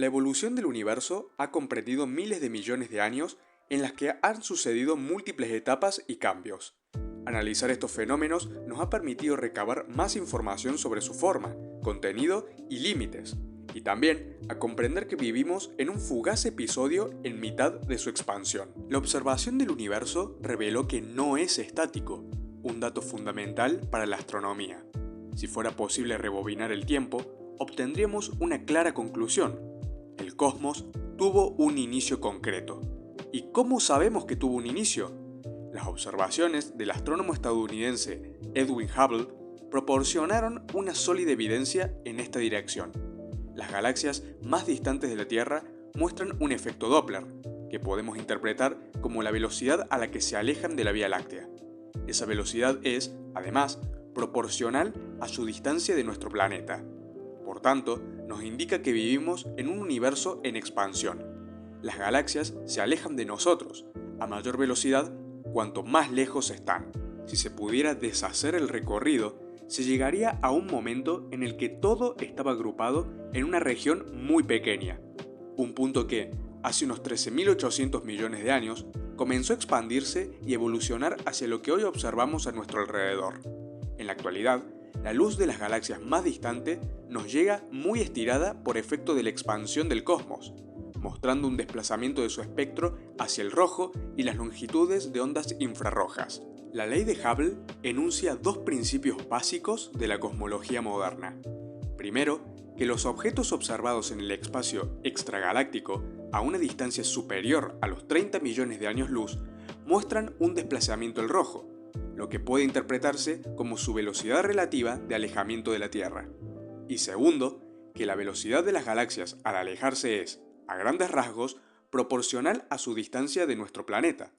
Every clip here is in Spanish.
La evolución del universo ha comprendido miles de millones de años en las que han sucedido múltiples etapas y cambios. Analizar estos fenómenos nos ha permitido recabar más información sobre su forma, contenido y límites, y también a comprender que vivimos en un fugaz episodio en mitad de su expansión. La observación del universo reveló que no es estático, un dato fundamental para la astronomía. Si fuera posible rebobinar el tiempo, obtendríamos una clara conclusión. El cosmos tuvo un inicio concreto. ¿Y cómo sabemos que tuvo un inicio? Las observaciones del astrónomo estadounidense Edwin Hubble proporcionaron una sólida evidencia en esta dirección. Las galaxias más distantes de la Tierra muestran un efecto Doppler, que podemos interpretar como la velocidad a la que se alejan de la Vía Láctea. Esa velocidad es, además, proporcional a su distancia de nuestro planeta. Por tanto, nos indica que vivimos en un universo en expansión. Las galaxias se alejan de nosotros a mayor velocidad cuanto más lejos están. Si se pudiera deshacer el recorrido, se llegaría a un momento en el que todo estaba agrupado en una región muy pequeña. Un punto que, hace unos 13.800 millones de años, comenzó a expandirse y evolucionar hacia lo que hoy observamos a nuestro alrededor. En la actualidad, la luz de las galaxias más distantes nos llega muy estirada por efecto de la expansión del cosmos, mostrando un desplazamiento de su espectro hacia el rojo y las longitudes de ondas infrarrojas. La ley de Hubble enuncia dos principios básicos de la cosmología moderna. Primero, que los objetos observados en el espacio extragaláctico a una distancia superior a los 30 millones de años luz muestran un desplazamiento al rojo, lo que puede interpretarse como su velocidad relativa de alejamiento de la Tierra. Y segundo, que la velocidad de las galaxias al alejarse es, a grandes rasgos, proporcional a su distancia de nuestro planeta,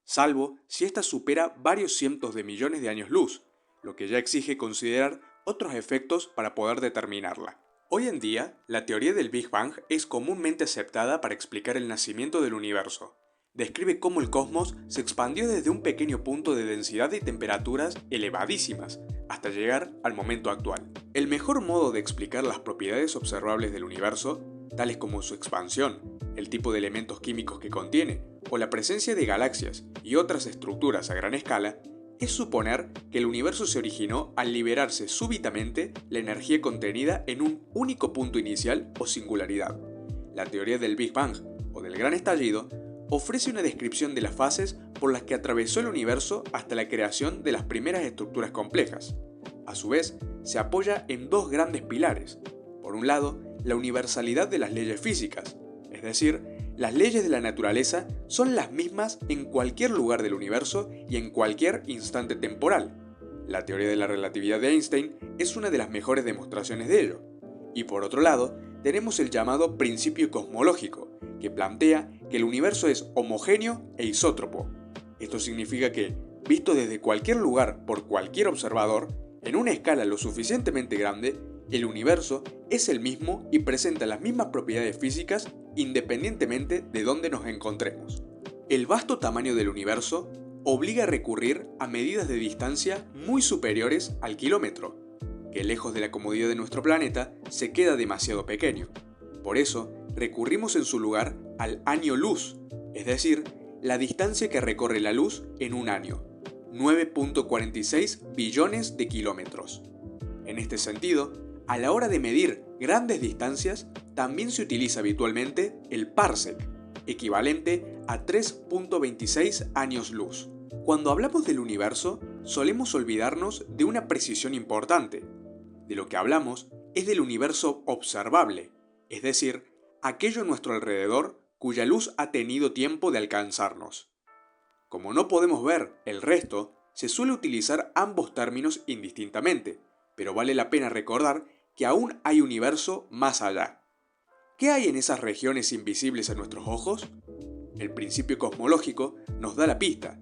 salvo si ésta supera varios cientos de millones de años luz, lo que ya exige considerar otros efectos para poder determinarla. Hoy en día, la teoría del Big Bang es comúnmente aceptada para explicar el nacimiento del universo. Describe cómo el cosmos se expandió desde un pequeño punto de densidad y temperaturas elevadísimas, hasta llegar al momento actual. El mejor modo de explicar las propiedades observables del universo, tales como su expansión, el tipo de elementos químicos que contiene, o la presencia de galaxias y otras estructuras a gran escala, es suponer que el universo se originó al liberarse súbitamente la energía contenida en un único punto inicial o singularidad. La teoría del Big Bang, o del Gran Estallido, ofrece una descripción de las fases por las que atravesó el universo hasta la creación de las primeras estructuras complejas. A su vez, se apoya en dos grandes pilares. Por un lado, la universalidad de las leyes físicas, es decir, las leyes de la naturaleza son las mismas en cualquier lugar del universo y en cualquier instante temporal. La teoría de la relatividad de Einstein es una de las mejores demostraciones de ello. Y por otro lado, tenemos el llamado principio cosmológico, que plantea que el universo es homogéneo e isótropo. Esto significa que, visto desde cualquier lugar por cualquier observador, en una escala lo suficientemente grande, el universo es el mismo y presenta las mismas propiedades físicas independientemente de dónde nos encontremos. El vasto tamaño del universo obliga a recurrir a medidas de distancia muy superiores al kilómetro, que lejos de la comodidad de nuestro planeta se queda demasiado pequeño. Por eso, recurrimos en su lugar al año luz, es decir, la distancia que recorre la luz en un año, 9.46 billones de kilómetros. En este sentido, a la hora de medir grandes distancias, también se utiliza habitualmente el parsec, equivalente a 3.26 años luz. Cuando hablamos del universo, solemos olvidarnos de una precisión importante. De lo que hablamos es del universo observable, es decir, aquello a nuestro alrededor cuya luz ha tenido tiempo de alcanzarnos. Como no podemos ver el resto, se suele utilizar ambos términos indistintamente, pero vale la pena recordar que aún hay universo más allá. ¿Qué hay en esas regiones invisibles a nuestros ojos? El principio cosmológico nos da la pista,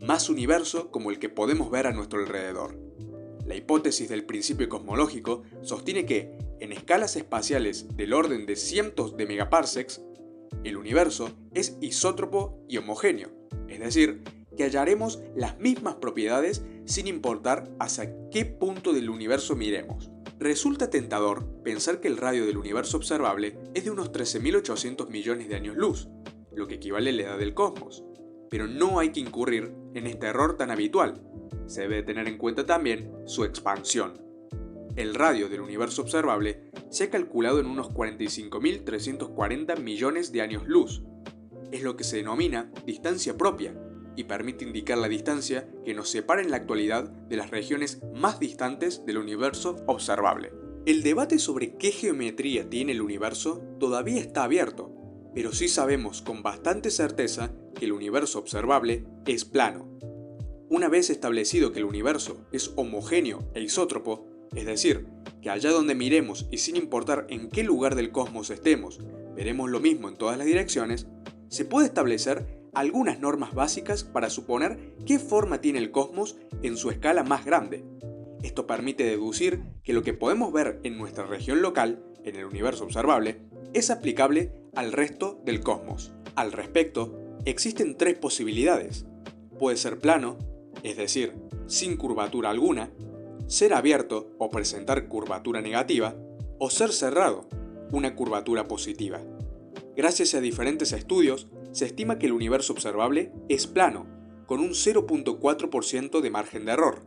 más universo como el que podemos ver a nuestro alrededor. La hipótesis del principio cosmológico sostiene que, en escalas espaciales del orden de cientos de megaparsecs, el universo es isótropo y homogéneo, es decir, que hallaremos las mismas propiedades sin importar hacia qué punto del universo miremos. Resulta tentador pensar que el radio del universo observable es de unos 13.800 millones de años luz, lo que equivale a la edad del cosmos. Pero no hay que incurrir en este error tan habitual. Se debe tener en cuenta también su expansión. El radio del universo observable se ha calculado en unos 45.340 millones de años luz. Es lo que se denomina distancia propia y permite indicar la distancia que nos separa en la actualidad de las regiones más distantes del universo observable. El debate sobre qué geometría tiene el universo todavía está abierto, pero sí sabemos con bastante certeza que el universo observable es plano. Una vez establecido que el universo es homogéneo e isótropo, es decir, que allá donde miremos y sin importar en qué lugar del cosmos estemos, veremos lo mismo en todas las direcciones, se puede establecer algunas normas básicas para suponer qué forma tiene el cosmos en su escala más grande. Esto permite deducir que lo que podemos ver en nuestra región local, en el universo observable, es aplicable al resto del cosmos. Al respecto, existen tres posibilidades. Puede ser plano, es decir, sin curvatura alguna, ser abierto o presentar curvatura negativa, o ser cerrado, una curvatura positiva. Gracias a diferentes estudios, se estima que el universo observable es plano, con un 0.4% de margen de error,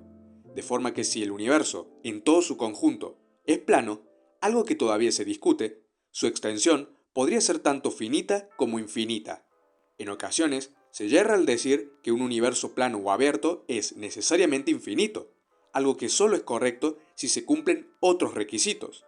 de forma que si el universo, en todo su conjunto, es plano, algo que todavía se discute, su extensión podría ser tanto finita como infinita. En ocasiones, se yerra al decir que un universo plano o abierto es necesariamente infinito, algo que solo es correcto si se cumplen otros requisitos.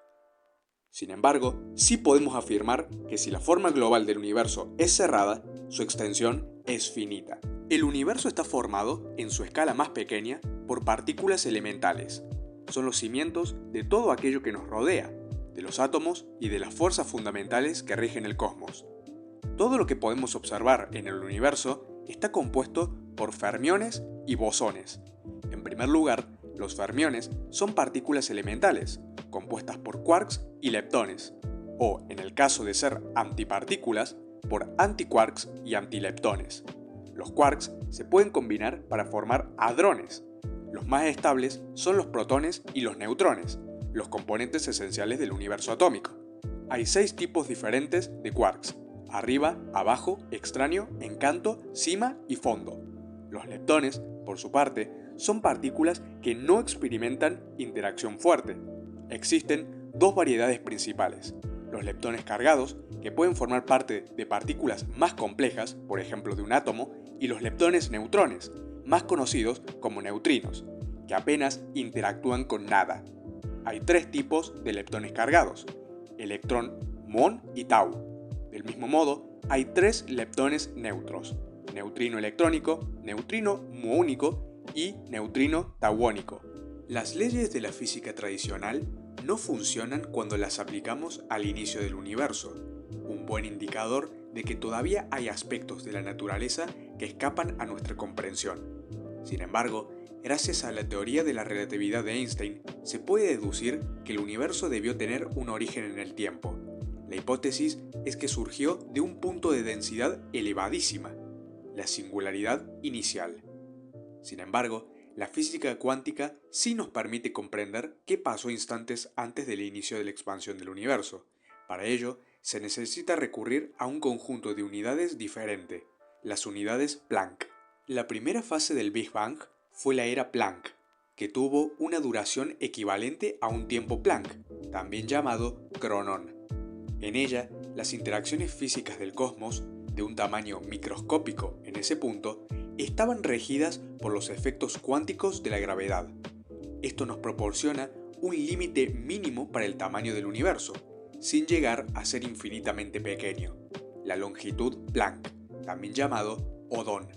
Sin embargo, sí podemos afirmar que si la forma global del universo es cerrada, su extensión es finita. El universo está formado, en su escala más pequeña, por partículas elementales. Son los cimientos de todo aquello que nos rodea, de los átomos y de las fuerzas fundamentales que rigen el cosmos. Todo lo que podemos observar en el universo está compuesto por fermiones y bosones. En primer lugar, los fermiones son partículas elementales, compuestas por quarks y leptones, o, en el caso de ser antipartículas, por antiquarks y antileptones. Los quarks se pueden combinar para formar hadrones. Los más estables son los protones y los neutrones, los componentes esenciales del universo atómico. Hay 6 tipos diferentes de quarks: arriba, abajo, extraño, encanto, cima y fondo. Los leptones, por su parte, son partículas que no experimentan interacción fuerte. Existen 2 variedades principales: los leptones cargados, que pueden formar parte de partículas más complejas, por ejemplo de un átomo, y los leptones neutrones, más conocidos como neutrinos, que apenas interactúan con nada. Hay 3 tipos de leptones cargados: electrón, muón y tau. Del mismo modo, hay 3 leptones neutros: neutrino electrónico, neutrino muónico y neutrino tauónico. Las leyes de la física tradicional no funcionan cuando las aplicamos al inicio del universo, un buen indicador de que todavía hay aspectos de la naturaleza que escapan a nuestra comprensión. Sin embargo, gracias a la teoría de la relatividad de Einstein, se puede deducir que el universo debió tener un origen en el tiempo. La hipótesis es que surgió de un punto de densidad elevadísima, la singularidad inicial. Sin embargo, la física cuántica sí nos permite comprender qué pasó instantes antes del inicio de la expansión del universo. Para ello, se necesita recurrir a un conjunto de unidades diferente, las unidades Planck. La primera fase del Big Bang fue la era Planck, que tuvo una duración equivalente a un tiempo Planck, también llamado cronón. En ella, las interacciones físicas del cosmos, de un tamaño microscópico en ese punto, estaban regidas por los efectos cuánticos de la gravedad. Esto nos proporciona un límite mínimo para el tamaño del universo, sin llegar a ser infinitamente pequeño, la longitud Planck, también llamado Odón.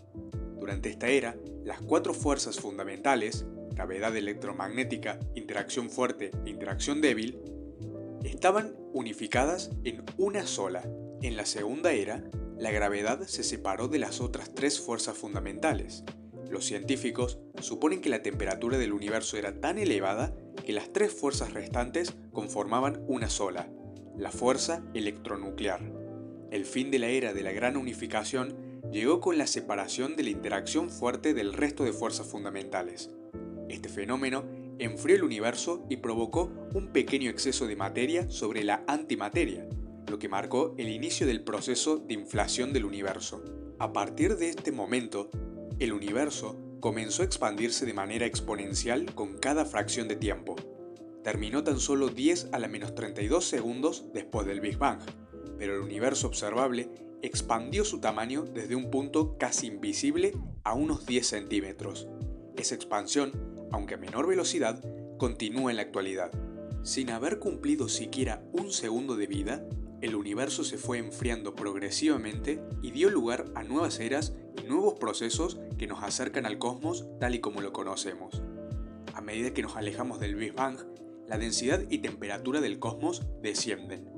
Durante esta era, las 4 fuerzas fundamentales, gravedad electromagnética, interacción fuerte e interacción débil, estaban unificadas en una sola. En la segunda era, la gravedad se separó de las otras 3 fuerzas fundamentales. Los científicos suponen que la temperatura del universo era tan elevada que las 3 fuerzas restantes conformaban una sola, la fuerza electronuclear. El fin de la era de la gran unificación llegó con la separación de la interacción fuerte del resto de fuerzas fundamentales. Este fenómeno enfrió el universo y provocó un pequeño exceso de materia sobre la antimateria, lo que marcó el inicio del proceso de inflación del universo. A partir de este momento, el universo comenzó a expandirse de manera exponencial con cada fracción de tiempo. Terminó tan solo 10 a la menos 32 segundos después del Big Bang, pero el universo observable expandió su tamaño desde un punto casi invisible a unos 10 centímetros. Esa expansión, aunque a menor velocidad, continúa en la actualidad. Sin haber cumplido siquiera un segundo de vida, el universo se fue enfriando progresivamente y dio lugar a nuevas eras y nuevos procesos que nos acercan al cosmos tal y como lo conocemos. A medida que nos alejamos del Big Bang, la densidad y temperatura del cosmos descienden.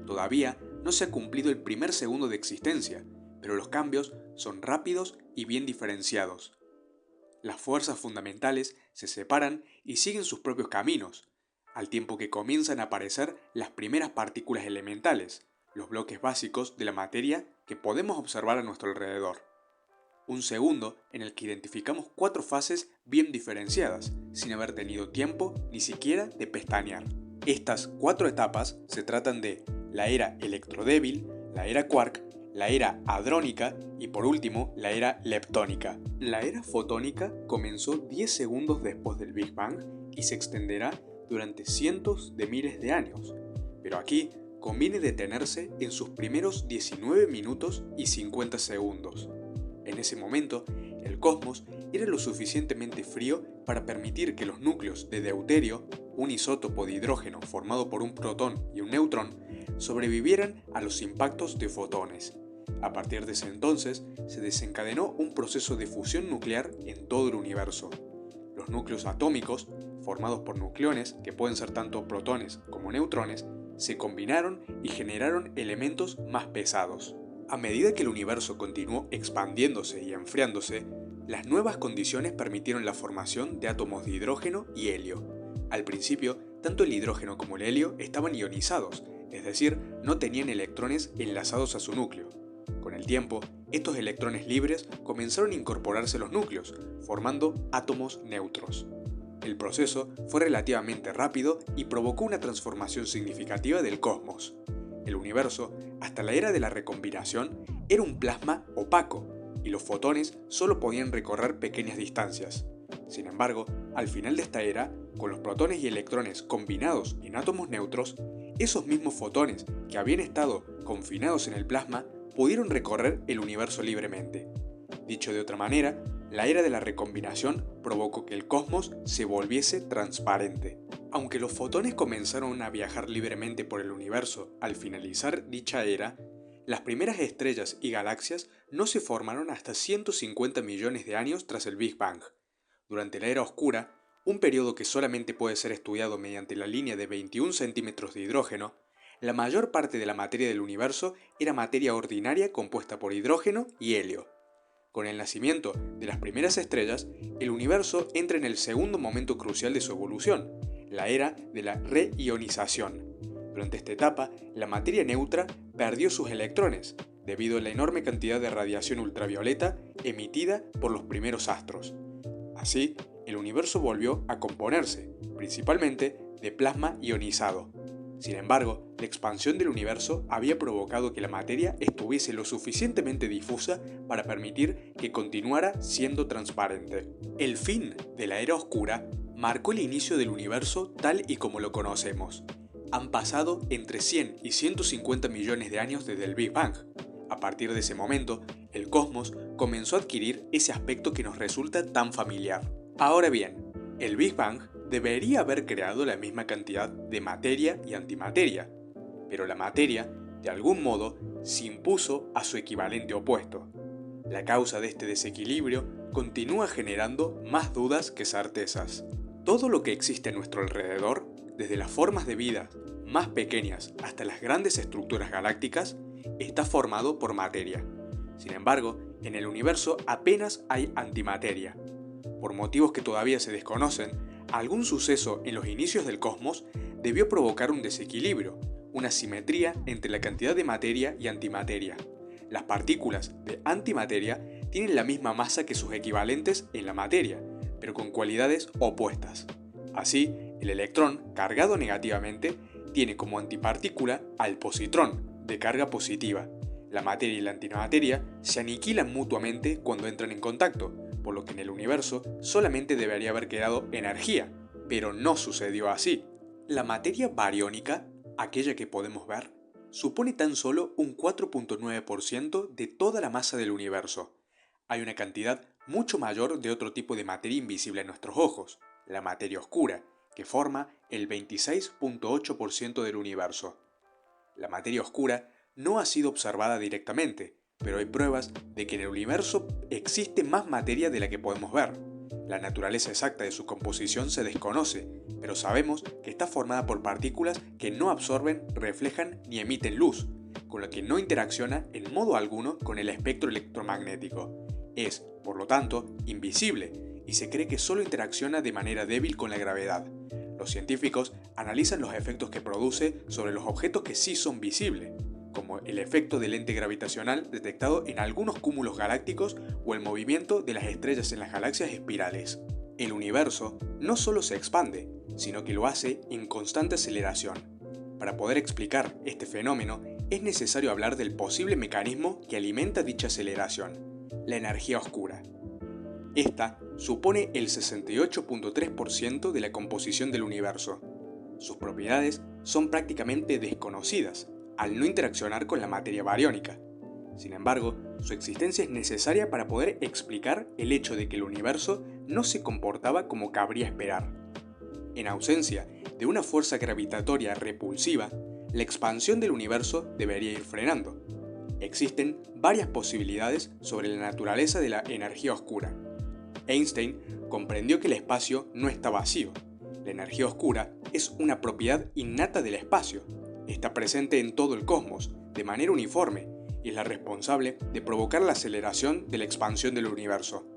Todavía no se ha cumplido el primer segundo de existencia, pero los cambios son rápidos y bien diferenciados. Las fuerzas fundamentales se separan y siguen sus propios caminos, al tiempo que comienzan a aparecer las primeras partículas elementales, los bloques básicos de la materia que podemos observar a nuestro alrededor. Un segundo en el que identificamos 4 fases bien diferenciadas, sin haber tenido tiempo ni siquiera de pestañear. Estas 4 etapas se tratan de la era electrodébil, la era quark, la era hadrónica y por último la era leptónica. La era fotónica comenzó 10 segundos después del Big Bang y se extenderá durante cientos de miles de años, pero aquí conviene detenerse en sus primeros 19 minutos y 50 segundos. En ese momento, el cosmos era lo suficientemente frío para permitir que los núcleos de deuterio, un isótopo de hidrógeno formado por un protón y un neutrón, sobrevivieran a los impactos de fotones. A partir de ese entonces, se desencadenó un proceso de fusión nuclear en todo el universo. Los núcleos atómicos, formados por nucleones, que pueden ser tanto protones como neutrones, se combinaron y generaron elementos más pesados. A medida que el universo continuó expandiéndose y enfriándose, las nuevas condiciones permitieron la formación de átomos de hidrógeno y helio. Al principio, tanto el hidrógeno como el helio estaban ionizados, es decir, no tenían electrones enlazados a su núcleo. Con el tiempo, estos electrones libres comenzaron a incorporarse a los núcleos, formando átomos neutros. El proceso fue relativamente rápido y provocó una transformación significativa del cosmos. El universo, hasta la era de la recombinación, era un plasma opaco, y los fotones solo podían recorrer pequeñas distancias. Sin embargo, al final de esta era, con los protones y electrones combinados en átomos neutros, esos mismos fotones que habían estado confinados en el plasma pudieron recorrer el universo libremente. Dicho de otra manera, la era de la recombinación provocó que el cosmos se volviese transparente. Aunque los fotones comenzaron a viajar libremente por el universo al finalizar dicha era, las primeras estrellas y galaxias no se formaron hasta 150 millones de años tras el Big Bang. Durante la era oscura, un periodo que solamente puede ser estudiado mediante la línea de 21 centímetros de hidrógeno, la mayor parte de la materia del universo era materia ordinaria compuesta por hidrógeno y helio. Con el nacimiento de las primeras estrellas, el universo entra en el segundo momento crucial de su evolución, la era de la reionización. Durante esta etapa, la materia neutra perdió sus electrones, debido a la enorme cantidad de radiación ultravioleta emitida por los primeros astros. Así, el universo volvió a componerse, principalmente de plasma ionizado. Sin embargo, la expansión del universo había provocado que la materia estuviese lo suficientemente difusa para permitir que continuara siendo transparente. El fin de la era oscura marcó el inicio del universo tal y como lo conocemos. Han pasado entre 100 y 150 millones de años desde el Big Bang. A partir de ese momento, el cosmos comenzó a adquirir ese aspecto que nos resulta tan familiar. Ahora bien, el Big Bang debería haber creado la misma cantidad de materia y antimateria, pero la materia, de algún modo, se impuso a su equivalente opuesto. La causa de este desequilibrio continúa generando más dudas que certezas. Todo lo que existe a nuestro alrededor, desde las formas de vida más pequeñas hasta las grandes estructuras galácticas, está formado por materia. Sin embargo, en el universo apenas hay antimateria. Por motivos que todavía se desconocen, algún suceso en los inicios del cosmos debió provocar un desequilibrio, una simetría entre la cantidad de materia y antimateria. Las partículas de antimateria tienen la misma masa que sus equivalentes en la materia, pero con cualidades opuestas. Así, el electrón cargado negativamente tiene como antipartícula al positrón de carga positiva. La materia y la antimateria se aniquilan mutuamente cuando entran en contacto, por lo que en el universo solamente debería haber quedado energía, pero no sucedió así. La materia bariónica, aquella que podemos ver, supone tan solo un 4,9% de toda la masa del universo. Hay una cantidad mucho mayor de otro tipo de materia invisible a nuestros ojos, la materia oscura, que forma el 26,8% del universo. La materia oscura no ha sido observada directamente, pero hay pruebas de que en el universo existe más materia de la que podemos ver. La naturaleza exacta de su composición se desconoce, pero sabemos que está formada por partículas que no absorben, reflejan ni emiten luz, con lo que no interacciona en modo alguno con el espectro electromagnético. Es, por lo tanto, invisible y se cree que solo interacciona de manera débil con la gravedad. Los científicos analizan los efectos que produce sobre los objetos que sí son visibles, como el efecto del lente gravitacional detectado en algunos cúmulos galácticos o el movimiento de las estrellas en las galaxias espirales. El universo no solo se expande, sino que lo hace en constante aceleración. Para poder explicar este fenómeno, es necesario hablar del posible mecanismo que alimenta dicha aceleración, la energía oscura. Esta supone el 68,3% de la composición del universo. Sus propiedades son prácticamente desconocidas, al no interaccionar con la materia bariónica. Sin embargo, su existencia es necesaria para poder explicar el hecho de que el universo no se comportaba como cabría esperar. En ausencia de una fuerza gravitatoria repulsiva, la expansión del universo debería ir frenando. Existen varias posibilidades sobre la naturaleza de la energía oscura. Einstein comprendió que el espacio no está vacío. La energía oscura es una propiedad innata del espacio. Está presente en todo el cosmos, de manera uniforme, y es la responsable de provocar la aceleración de la expansión del universo.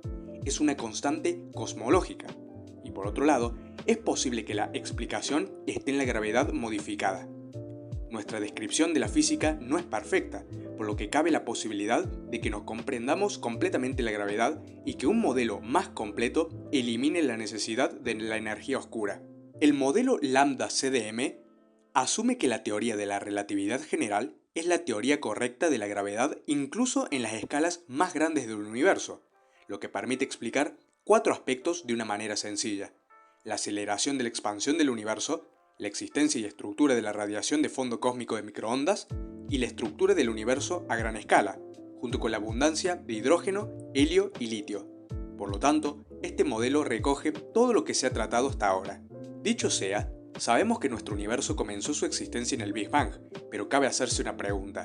Es una constante cosmológica. Y por otro lado, es posible que la explicación esté en la gravedad modificada. Nuestra descripción de la física no es perfecta, por lo que cabe la posibilidad de que nos comprendamos completamente la gravedad y que un modelo más completo elimine la necesidad de la energía oscura. El modelo lambda CDM asume que la teoría de la relatividad general es la teoría correcta de la gravedad incluso en las escalas más grandes del universo, lo que permite explicar 4 aspectos de una manera sencilla: la aceleración de la expansión del universo, la existencia y estructura de la radiación de fondo cósmico de microondas y la estructura del universo a gran escala, junto con la abundancia de hidrógeno, helio y litio. Por lo tanto, este modelo recoge todo lo que se ha tratado hasta ahora. Dicho sea, sabemos que nuestro universo comenzó su existencia en el Big Bang, pero cabe hacerse una pregunta: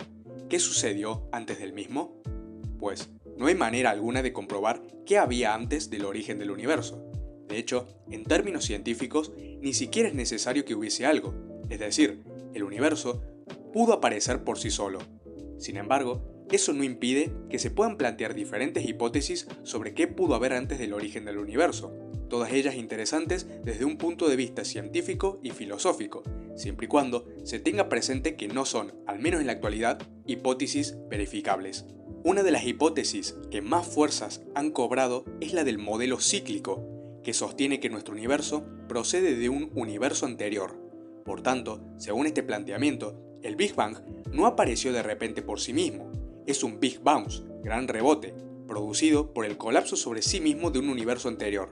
¿qué sucedió antes del mismo? Pues, no hay manera alguna de comprobar qué había antes del origen del universo. De hecho, en términos científicos, ni siquiera es necesario que hubiese algo, es decir, el universo pudo aparecer por sí solo. Sin embargo, eso no impide que se puedan plantear diferentes hipótesis sobre qué pudo haber antes del origen del universo, todas ellas interesantes desde un punto de vista científico y filosófico, siempre y cuando se tenga presente que no son, al menos en la actualidad, hipótesis verificables. Una de las hipótesis que más fuerzas han cobrado es la del modelo cíclico, que sostiene que nuestro universo procede de un universo anterior. Por tanto, según este planteamiento, el Big Bang no apareció de repente por sí mismo, es un Big Bounce, gran rebote, producido por el colapso sobre sí mismo de un universo anterior.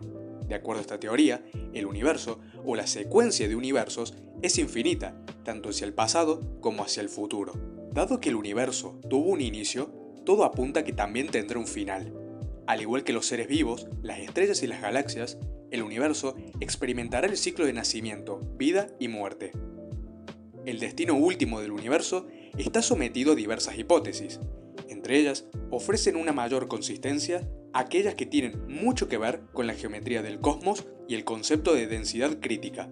De acuerdo a esta teoría, el universo, o la secuencia de universos, es infinita, tanto hacia el pasado como hacia el futuro. Dado que el universo tuvo un inicio, todo apunta a que también tendrá un final. Al igual que los seres vivos, las estrellas y las galaxias, el universo experimentará el ciclo de nacimiento, vida y muerte. El destino último del universo está sometido a diversas hipótesis. Entre ellas, ofrecen una mayor consistencia aquellas que tienen mucho que ver con la geometría del cosmos y el concepto de densidad crítica.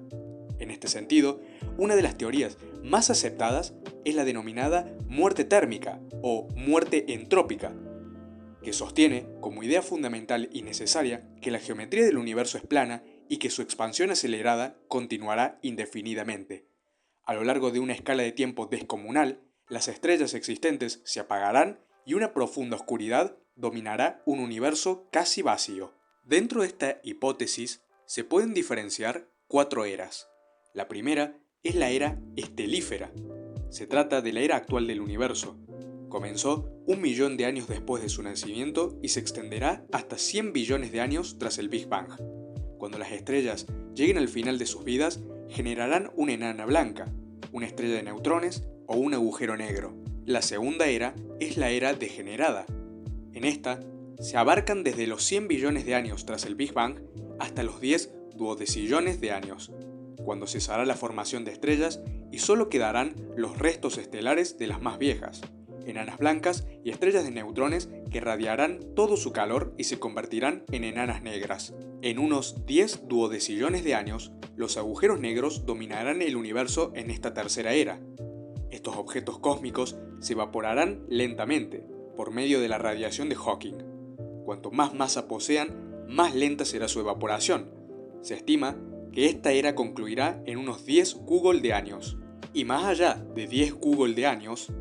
En este sentido, una de las teorías más aceptadas es la denominada muerte térmica o muerte entrópica, que sostiene, como idea fundamental y necesaria, que la geometría del universo es plana y que su expansión acelerada continuará indefinidamente. A lo largo de una escala de tiempo descomunal, las estrellas existentes se apagarán y una profunda oscuridad dominará un universo casi vacío. Dentro de esta hipótesis, se pueden diferenciar 4 eras. La primera es la era estelífera. Se trata de la era actual del universo. Comenzó 1 millón de años después de su nacimiento y se extenderá hasta 100 billones de años tras el Big Bang. Cuando las estrellas lleguen al final de sus vidas, generarán una enana blanca, una estrella de neutrones o un agujero negro. La segunda era es la era degenerada. En esta, se abarcan desde los 100 billones de años tras el Big Bang hasta los 10 duodecillones de años, cuando cesará la formación de estrellas y solo quedarán los restos estelares de las más viejas, enanas blancas y estrellas de neutrones que radiarán todo su calor y se convertirán en enanas negras. En unos 10 duodecillones de años, los agujeros negros dominarán el universo en esta tercera era. Estos objetos cósmicos se evaporarán lentamente, por medio de la radiación de Hawking. Cuanto más masa posean, más lenta será su evaporación. Se estima que esta era concluirá en unos 10 Google de años. Y más allá de 10 Google de años,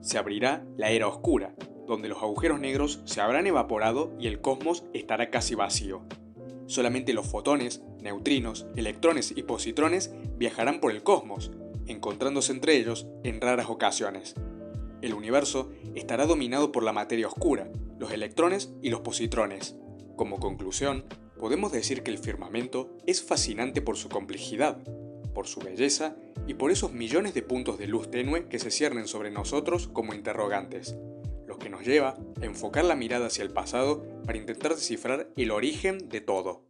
se abrirá la era oscura, donde los agujeros negros se habrán evaporado y el cosmos estará casi vacío. Solamente los fotones, neutrinos, electrones y positrones viajarán por el cosmos, encontrándose entre ellos en raras ocasiones. El universo estará dominado por la materia oscura, los electrones y los positrones. Como conclusión, podemos decir que el firmamento es fascinante por su complejidad, por su belleza y por esos millones de puntos de luz tenue que se ciernen sobre nosotros como interrogantes, lo que nos lleva a enfocar la mirada hacia el pasado para intentar descifrar el origen de todo.